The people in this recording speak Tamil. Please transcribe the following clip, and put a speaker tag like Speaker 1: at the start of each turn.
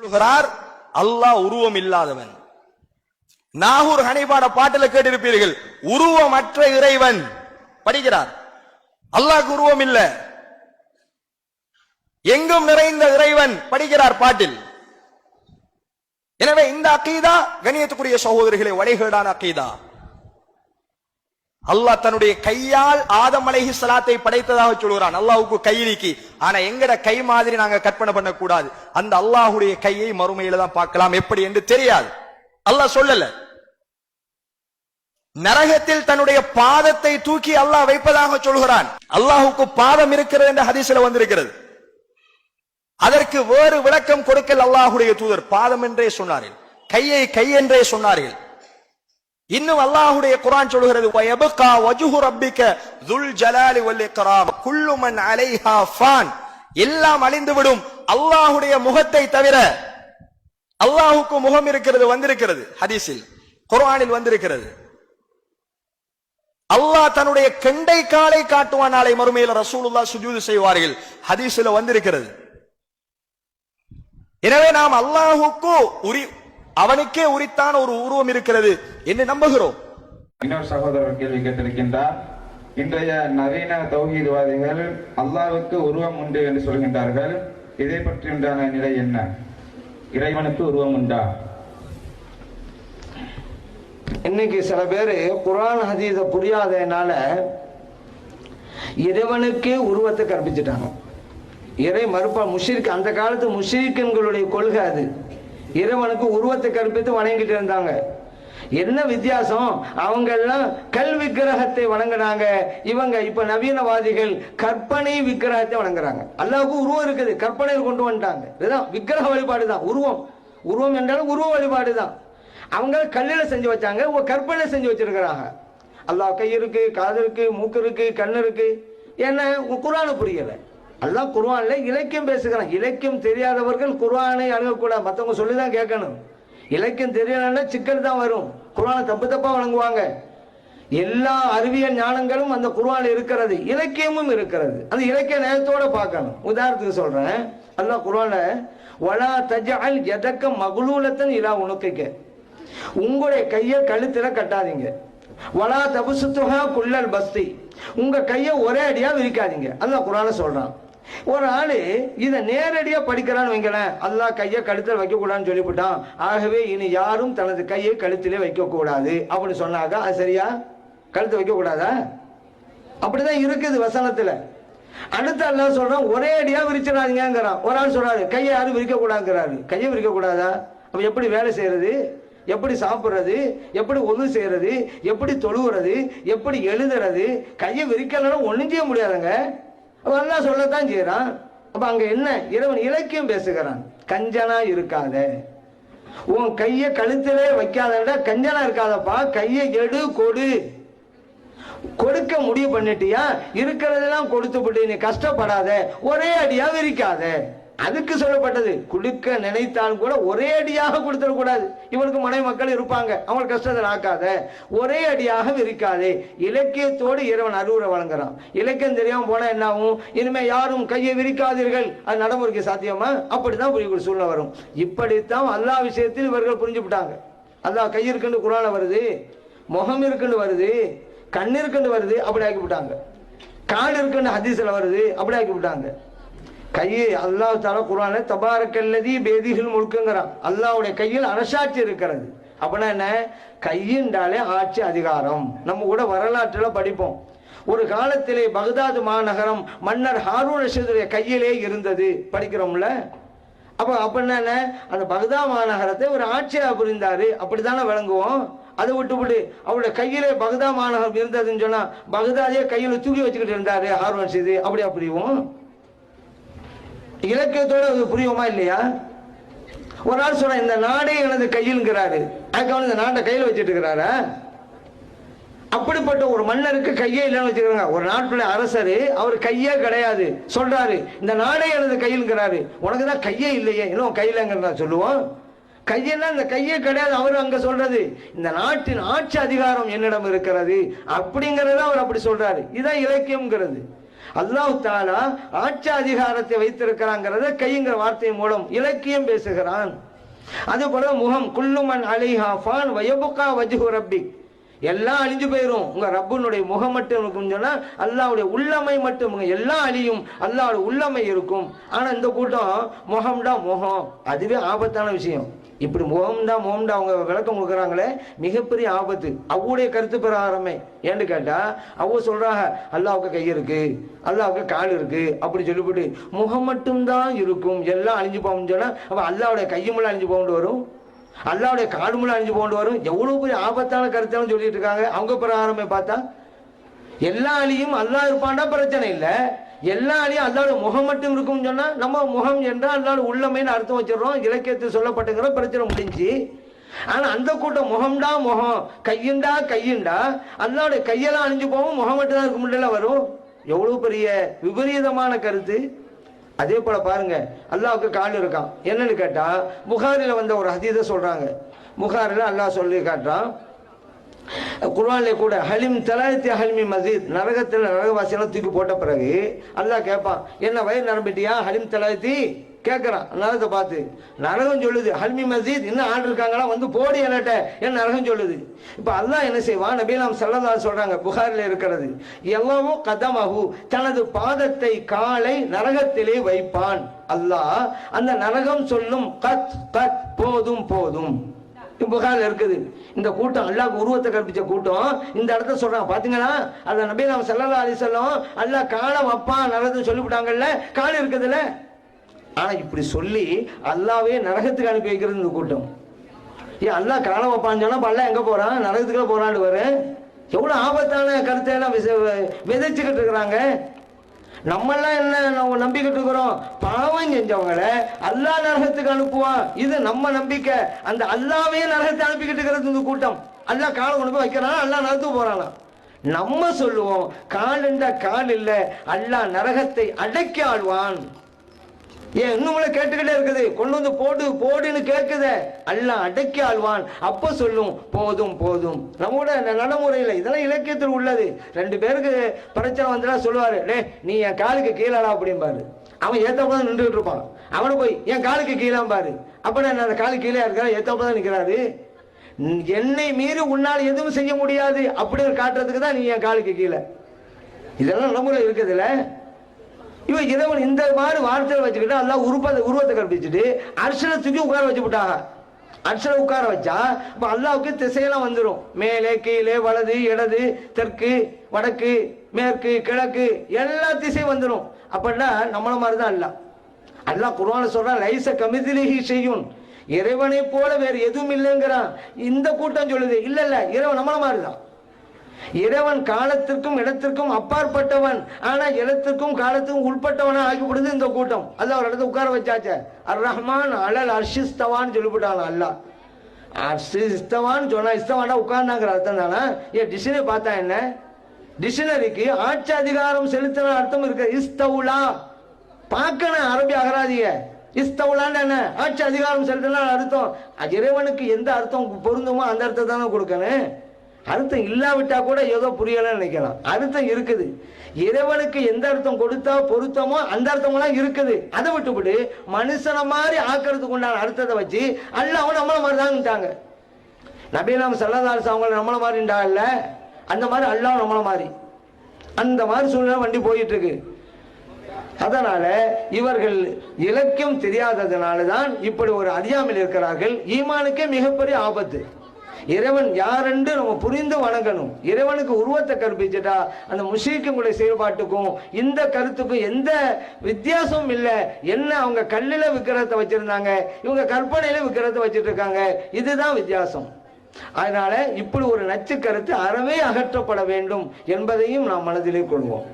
Speaker 1: சொல்கிறார் அல்லாஹ் உருவம் இல்லாதவன். நாகூர் ஹனீஃபாட பாட்டுல கேட்டிருப்பீர்கள், உருவமற்ற இறைவன் படிக்கிறார். அல்லாஹ்க்கு உருவம் இல்ல, எங்கும் நிறைந்த இறைவன் படிக்கிறார் பாட்டில். எனவே இந்த அகீதா கண்ணியத்துக்குரிய சகோதரிகளே வழிகேடான அகீதா. அல்லாஹ் தன்னுடைய கையால் ஆதம் அலைஹிஸ்ஸலாத்தை படைத்ததாக சொல்கிறான். அல்லாஹ்வுக்கு கை நீக்கி, ஆனா எங்கட கை மாதிரி நாங்க கற்பனை பண்ண கூடாது. அந்த அல்லாஹ்வுடைய கையை மறுமையில தான் பார்க்கலாம், எப்படி என்று தெரியாது. அல்லாஹ் சொல்லல. நரகத்தில் தன்னுடைய பாதத்தை தூக்கி அல்லாஹ் வைப்பதாக சொல்கிறான். அல்லாஹ்வுக்கு பாதம் இருக்கிறது என்ற ஹதீஸ்ல வந்திருக்கிறது. அதற்கு வேறு விளக்கம் கொடுக்கல் அல்லாஹ்வுடைய தூதர். பாதம் என்றே சொன்னார்கள், கையை கை என்றே சொன்னார்கள். இன்னும் அல்லாஹ்வுடைய குர்ஆன் சொல்கிறது, வயபகா வஜ்ஹு ரப்பிக ذுல் ஜலாலி வல் இக்ராம் குல்லு மன் அலைஹா ஃபான், எல்லாம் அழிந்துவிடும் அல்லாஹ்வுடைய முகத்தை தவிர. அல்லாஹ்வுக்கு முகம் இருக்கிறது, வந்திருக்கிறது ஹதீஸில், குர்ஆனில் வந்திருக்கிறது. அல்லாஹ் தன்னுடைய கெண்டை காலை காட்டுவான் நாளை மறுமையில், ரசூலுல்லாஹ் சுஜூது செய்வார்கள், ஹதீஸில் வந்திருக்கிறது. எனவே நாம் அல்லாஹ்வுக்கு அவனுக்கே உரித்தான ஒரு உருவம் இருக்கிறது என்று நம்புகிறோம்.
Speaker 2: இன்னொரு சகோதரர் கேள்வி கேட்டிருக்கின்றார், இன்றைய நவீன தௌஹீத்வாதிகள் அல்லாஹ்வுக்கு உருவம் உண்டு என்று சொல்கின்றார்கள். இதை பற்றி உண்டான நிலை என்ன? இறைவனுக்கு உருவம் உண்டா?
Speaker 3: இன்னைக்கு சில பேரு குர்ஆன் ஹதீஸ புரியாதனால இறைவனுக்கே உருவத்தை கற்பிச்சுட்டாங்க. இறை மறுப்பா முஷ்ரிக், அந்த காலத்து முஷ்ரிக்குகளுடைய கொள்கை அது. இறைவனுக்கு உருவத்தை கற்பித்து வணங்கிட்டு இருந்தாங்க. என்ன வித்தியாசம்? அவங்க எல்லாம் கல் விக்கிரகத்தை வணங்கினாங்க, இவங்க இப்ப நவீனவாதிகள் கற்பனை விக்கிரகத்தை வணங்குறாங்க. அல்லாஹ்வுக்கு உருவம் இருக்குது, கற்பனையில் கொண்டு வந்துட்டாங்க. இதுதான் விக்கிரக வழிபாடு தான். உருவம் என்றாலும் உருவ வழிபாடு தான். அவங்க கல்லில செஞ்சு வச்சாங்க, கற்பனை செஞ்சு வச்சிருக்கிறாங்க. அல்லாஹ் கை இருக்கு, காது இருக்கு, மூக்கு இருக்கு, கண்ணு இருக்கு. என்ன குர்ஆனை புரியல. அல்லாஹ் குர்ஆன்ல இலக்கியம் பேசுகிறான். இலக்கியம் தெரியாதவர்கள் குர்ஆனை அணுகக்கூடாது, மற்றவங்க சொல்லிதான் கேட்கணும். இலக்கியம் தெரியலன்னா சிக்கல் தான் வரும். குர்ஆனை தப்பா வழங்குவாங்க. எல்லா அறிவியல் ஞானங்களும் அந்த குர்ஆன்ல இருக்கிறது, இலக்கியமும் இருக்கிறது. அந்த இலக்கிய நேயத்தோட பார்க்கணும். உதாரணத்துக்கு சொல்றேன், அல்லாஹ் குர்ஆன்ல வலா தஜஅல் யதக மக்லூலத்தன் இலா உனுகைக, உங்களுடைய கையை கழுத்துல கட்டாதீங்க. வலா தபசுத்துஹா குல்லல் பஸ்தி, உங்க கையை ஒரே அடியா விரிக்காதீங்க. அல்லாஹ் குர்ஆன்ல சொல்றான். ஒரு ஆளு இத நேரடியா படிக்கிறான்னு வைங்களேன், அல்லாஹ் கையை கழுத்தில் வைக்க கூடாதுன்னு சொல்லிவிட்டான். ஆகவே இனி யாரும் தனது கையை கழுத்திலே வைக்க கூடாது அப்படின்னு சொன்னாங்க. அது சரியா? கழுத்து வைக்க கூடாதா? அப்படிதான் இருக்குது வசனத்துல. அடுத்து அல்லாஹ் சொல்றான் ஒரே அடியா விரிச்சிடாதீங்கிறான். ஒரு ஆள் சொல்றாரு கையை யாரும் விரிக்க கூடாதுங்கிறாரு. கையை விரிக்க கூடாதா? அப்ப எப்படி வேலை செய்யறது? எப்படி சாப்பிடுறது? எப்படி ஒது செய்யறது? எப்படி தொழுகிறது? எப்படி எழுதுறது? கையை விரிக்கலன்னா ஒண்ணும் செய்ய முடியாதுங்க. அல்லாஹ் சொல்லத்தான் செய்யறான். அப்ப அங்க என்ன? இறைவன் இலக்கியம் பேசுகிறான். கஞ்சனா இருக்காத, உன் கைய கழுத்திலே வைக்காதடா, கஞ்சனா இருக்காதப்பா. கையை எடு, கொடு. கொடுக்க முடிவு பண்ணிட்டியா? இருக்கிறதெல்லாம் கொடுத்துப்பட்டு நீ கஷ்டப்படாத, ஒரே அடியா விரிக்காத. அதுக்கு சொல்லப்பட்டது. கொடுக்க நினைத்தாலும் கூட ஒரே அடியாக கொடுத்துடக்கூடாது. இவனுக்கு மனைவி மக்கள் இருப்பாங்க, அவங்களுக்கு கஷ்டத்தை ஆக்காத, ஒரே அடியாக விரிக்காதே. இலக்கியத்தோடு இறைவன் அறிவுரை வழங்குறான். இலக்கியம் தெரியாம போனா என்ன ஆகும்? இனிமே யாரும் கையை விரிக்காதீர்கள், அது நடைமுறைக்கு சாத்தியமா? அப்படிதான் புரியக்கூடிய சூழ்நிலை வரும். இப்படித்தான் அல்லாஹ் விஷயத்தில் இவர்கள் புரிஞ்சு விட்டாங்க. அல்லாஹ் கை இருக்குன்னு குர்ஆன்ல வருது, முகம் இருக்குன்னு வருது, கண் இருக்குன்னு வருது, அப்படி ஆக்கி விட்டாங்க. கால் இருக்குன்னு ஹதீஸ்ல வருது, அப்படி ஆக்கி விட்டாங்க. கையை அல்லாஹ் தஆலா குர்ஆன்ல தபாரக்கல்லதி பேதிஹில் முல்குங்கறான். அல்லாஹ்வுடைய கையில் அரசாட்சி இருக்கிறது. அப்படின்னா என்ன? கையின்றாலே ஆட்சி அதிகாரம். நம்ம கூட வரலாற்றுல படிப்போம். ஒரு காலத்திலே பகதாது மாநகரம் மன்னர் ஹாரூன் ரஷீதுடைய கையிலே இருந்தது, படிக்கிறோம்ல. அப்ப என்ன? அந்த பகதா மாநகரத்தை ஒரு ஆட்சியா புரிந்தாரு, அப்படித்தானே விளங்குவோம். அதை விட்டு அவருடைய கையிலே பகதா மாநகரம் இருந்ததுன்னு சொன்னா பகதாதே கையில தூக்கி வச்சுக்கிட்டு இருந்தாரு ஹாரூன் ரஷீது, அப்படியா புரியும்? இலக்கியத்தோட புரியுமா இல்லையா? ஒரு நாள் சொல்ற இந்த நாடே எனது கையில்ங்கிறாரு, அதுக்கு இந்த நாட்டை கையில் வச்சுட்டு இருக்கிறாரா? அப்படிப்பட்ட ஒரு மன்னருக்கு கையே இல்லைன்னு வச்சுக்கிறாங்க. ஒரு நாட்டுல அரசரு, அவர் கையே கிடையாது, சொல்றாரு இந்த நாடே எனது கையில்ங்கிறாரு. உனக்கு தான் கையே இல்லையே, இன்னும் கையிலங்கிறதா சொல்லுவோம். கையெல்லாம் இந்த கையே கிடையாது. அவரு அங்க சொல்றது இந்த நாட்டின் ஆட்சி அதிகாரம் என்னிடம் இருக்கிறது அப்படிங்கறத அவர் அப்படி சொல்றாரு. இதான் இலக்கியம்ங்கிறது. அல்லாஹ் தஆலா ஆட்சி அதிகாரத்தை வைத்திருக்கிறாங்கிறத கைங்கிற வார்த்தை மூலம் இலக்கியம் பேசுகிறான். அதே போல முகம் குல்லுமன் அலைஹா ஃபான் வயபுகா வஜ்ஹு ரப்பிக், எல்லாம் அழிஞ்சு போயிரும், உங்க ரப்புனுடைய முகம் மட்டும் இருக்கும்னு சொன்னா அல்லாஹ்வுடைய உள்ளமை மட்டும், எல்லாம் அழியும், அல்லாஹ்வுடைய உள்ளமை இருக்கும். ஆனா இந்த கூட்டம் முகம்டா முகம், அதுவே ஆபத்தான விஷயம். இப்படி முகம்டா அவங்க விளக்கம் கொடுக்குறாங்களே, மிகப்பெரிய ஆபத்து. அவ்வுடைய கருத்து பிரகாரமே ஏன்னு கேட்டா அவங்க சொல்றாங்க அல்லாஹ்வுக்கு கை இருக்கு, அல்லாஹ்வுக்கு கால் இருக்கு அப்படி சொல்லிவிட்டு முகம் மட்டும்தான் இருக்கும், எல்லாம் அழிஞ்சு போகும்னு சொன்னா அப்ப அல்லாஹ்வுடைய கையுமுள்ள அழிஞ்சு போகண்டு வரும், அல்லாஹ்வுடைய காலுமுள்ள அழிஞ்சு போகண்டு வரும். எவ்வளவு பெரிய ஆபத்தான கருத்தாலும் சொல்லிட்டு இருக்காங்க. அவங்க பிரகாரமே பார்த்தா எல்லா அழியும் அல்லாஹ் இருப்பான்டா பிரச்சனை இல்லை, எல்லா அழியும் அல்லாஹ்வுடைய முகம் மட்டும் இருக்கும்னு சொன்னா நம்ம முகம் என்றால் அல்லாஹ்வுடைய உள்ளமைன்னு அர்த்தம் வச்சிடறோம், இலக்கியத்தில் சொல்லப்பட்டுங்கிற பிரச்சனை முடிஞ்சு. ஆனா அந்த கூட்டம் முகம்டா முகம், கையுண்டா அல்லாஹ்வுடைய கையெல்லாம் அழிஞ்சு போகும், முகம் மட்டும் தான் இருக்க முடியல வரும். எவ்வளவு பெரிய விபரீதமான கருத்து. அதே போல பாருங்க, அல்லாஹ்வுக்கு கால் இருக்கான். என்னன்னு கேட்டா புகாரில வந்த ஒரு ஹதீஸை சொல்றாங்க. புகாரில அல்லாஹ் சொல்லி காட்டுறான், குர்ஆன்ல கூட ஹலிம் தலாயத்தி ஹலிமி மசீத், நரகத்தில் நரகவாசியெல்லாம் தூக்கி போட்ட பிறகு அல்லாஹ் கேட்பான், என்ன வயிறு நிரம்பிட்டியா ஹலிம் தலாயத்தி கேட்கறான். நரகத்தை பார்த்து நரகம் சொல்லுது ஹல்மி மசீத், இன்னும் ஆள் இருக்காங்களா வந்து போடி என்னட்ட என்ன நரகம் சொல்லுது. இப்ப அல்லாஹ் என்ன செய்வான், நபி நாம் ஸல்லல்லாஹு அலைஹி சொல்றாங்க புகாரில் இருக்கிறது, எவ்வளவோ கதமஹு, தனது பாதத்தை காலை நரகத்திலே வைப்பான் அல்லாஹ். அந்த நரகம் சொல்லும் கத் கத், போதும் போதும். புகாரில் இருக்குது. இந்த கூட்டம் அல்லாஹ்வுக்கு உருவத்தை கற்பிச்ச கூட்டம் இந்த இடத்த சொல்றாங்க. பாத்தீங்களா, அந்த நபி நாம் ஸல்லல்லாஹு அலைஹி வஸல்லம் அல்லாஹ் காலை வைப்பான் நரகத்தை சொல்லிவிட்டாங்கல்ல, கால் இருக்குதுல்ல. ஆனா இப்படி சொல்லி அல்லாவே நரகத்துக்கு அனுப்பி வைக்கிறது இந்த கூட்டம். ஏன் அல்லாஹ் காலை வைப்பான்னு சொன்னா அல்லாஹ் எங்க போறான், நரகத்துக்குள்ள போறான்னு வர. எவ்வளவு ஆபத்தான கருத்தை எல்லாம் விதைச்சுக்கிட்டு இருக்கிறாங்க. நம்மெல்லாம் என்ன நம்பிக்கிட்டு இருக்கிறோம், பாவம் செஞ்சவங்களை அல்லாஹ் நரகத்துக்கு அனுப்புவான், இது நம்ம நம்பிக்கை. அந்த அல்லாவே நரகத்தை அனுப்பிக்கிட்டு இருக்கிறது இந்த கூட்டம். அல்லாஹ் காலை கொண்டு போய் வைக்கிறானா, அல்லாஹ் நரகத்துக்கு போறானா. நம்ம சொல்லுவோம் கால் என்ற கால் இல்ல, அல்லாஹ் நரகத்தை அடக்கி ஆழ்வான். ஏன் இன்னும் கேட்டுக்கிட்டே இருக்குது, கொண்டு வந்து போடு போடுன்னு கேட்குத, அல்லாஹ் அடக்கி ஆழ்வான். அப்ப சொல்லும் போதும் போதும். நம்மளோட நடைமுறையில் இதெல்லாம் இலக்கியத்தில் உள்ளது. ரெண்டு பேருக்கு பிரச்சனை வந்துடா சொல்லுவாரு, டே நீ என் காலுக்கு கீழடா அப்படிம்பாரு. அவன் ஏத்தப்பதான் நின்றுட்டு இருப்பான், அவனு போய் என் காலுக்கு கீழாம்பாரு. அப்ப நான் அந்த காலுக்கு கீழே இருக்கிற ஏத்தப்பதான் நிற்கிறாரு. என்னை மீறி உன்னால் எதுவும் செய்ய முடியாது அப்படின்னு காட்டுறதுக்கு தான் நீ என் காலுக்கு கீழே. இதெல்லாம் நடைமுறை இருக்குதுல்ல. இவன் இறைவன் இந்த மாதிரி வார்த்தையை வச்சுக்கிட்டு அல்லாஹ் உருவத்தை கற்பிச்சுட்டு அர்ஷனை தூக்கி உட்கார வச்சு விட்டாங்க. அர்ஷனை உட்கார வச்சா இப்ப அல்லாஹ்வுக்கு திசையெல்லாம் வந்துடும், மேலே கீழே வலது இடது தெற்கு வடக்கு மேற்கு கிழக்கு எல்லா திசையும் வந்துடும். அப்படின்னா நம்மள மாதிரிதான் அல்லாஹ் குர்ஆன்ல சொல்றான், லைஸ கமித்லிஹி ஷையுன், இறைவனை போல வேற எதுவும் இல்லைங்கிறான். இந்த கூட்டம் சொல்லுது இல்ல இல்ல இறைவன் நம்மள மாதிரிதான். இறைவன் காலத்திற்கும் இடத்திற்கும் அப்பாற்பட்டவன், ஆனா இடத்திற்கும் காலத்துக்கும் உட்பட்டவனா ஆகிவிடுது இந்த கூட்டம். அல்லாஹ் ஒரு இடத்துல உட்கார வச்சாச்ச, அர் ரஹ்மான் அலல் அர்ஷிஸ்தவான்னு சொல்லிவிட்டான். அல்லாஹ் அர்ஷிஸ்தவான்னு சொன்னா இஸ்தவானா உட்கார்ந்தாங்கிற அர்த்தம் தானே. ஏன் டிக்ஷனரி பார்த்தா என்ன, டிக்ஷனரிக்கு ஆட்சி அதிகாரம் செலுத்தின அர்த்தம் இருக்கு. இஸ்தவுலா பார்க்கணும் அரபி அகராதிய. இஸ்தவுலான்னு என்ன, ஆட்சி அதிகாரம் செலுத்தின அர்த்தம். இறைவனுக்கு எந்த அர்த்தம் பொருந்துமோ அந்த அர்த்தம் தானே கொடுக்கணும். அர்த்தம் இல்லாவிட்டா கூட ஏதோ புரியலன்னு நினைக்கலாம், அர்த்தம் இருக்குது. இறைவனுக்கு எந்த அர்த்தம் கொடுத்தா பொருத்தமோ அந்த அர்த்தமெல்லாம் இருக்குது. அதை விட்டுவிட்டு மனுஷனை மாதிரி ஆக்கிறதுக்கு உண்டான அர்த்தத்தை வச்சு அல்லாஹ் நம்மள மாதிரி தான்ட்டாங்க. நபி நாம் ஸல்லல்லாஹு அலைஹி வஸல்லம் அவங்கள நம்மள மாதிரிண்டா இல்ல, அந்த மாதிரி அல்லாஹ் நம்மள மாதிரி, அந்த மாதிரி சூழ்நிலை வண்டி போயிட்டு இருக்கு. அதனால இவர்கள் இலக்கியம் தெரியாததுனாலதான் இப்படி ஒரு அறியாமல் இருக்கிறார்கள். ஈமானுக்கே மிகப்பெரிய ஆபத்து. இறைவன் யாரென்று நம்ம புரிந்து வணங்கணும். இறைவனுக்கு உருவத்தை கற்பிச்சுட்டா அந்த முஷ்ரிக்குடைய செயல்பாட்டுக்கும் இந்த கருத்துக்கும் எந்த வித்தியாசமும் இல்லை. என்ன அவங்க கல்லில விக்கிரத்தை வச்சிருந்தாங்க, இவங்க கற்பனையில விக்கிரத்தை வச்சிட்டு இருக்காங்க, இதுதான் வித்தியாசம். அதனால இப்படி ஒரு நச்சு கருத்து அறவே அகற்றப்பட வேண்டும் என்பதையும் நாம் மனதிலே கொள்வோம்.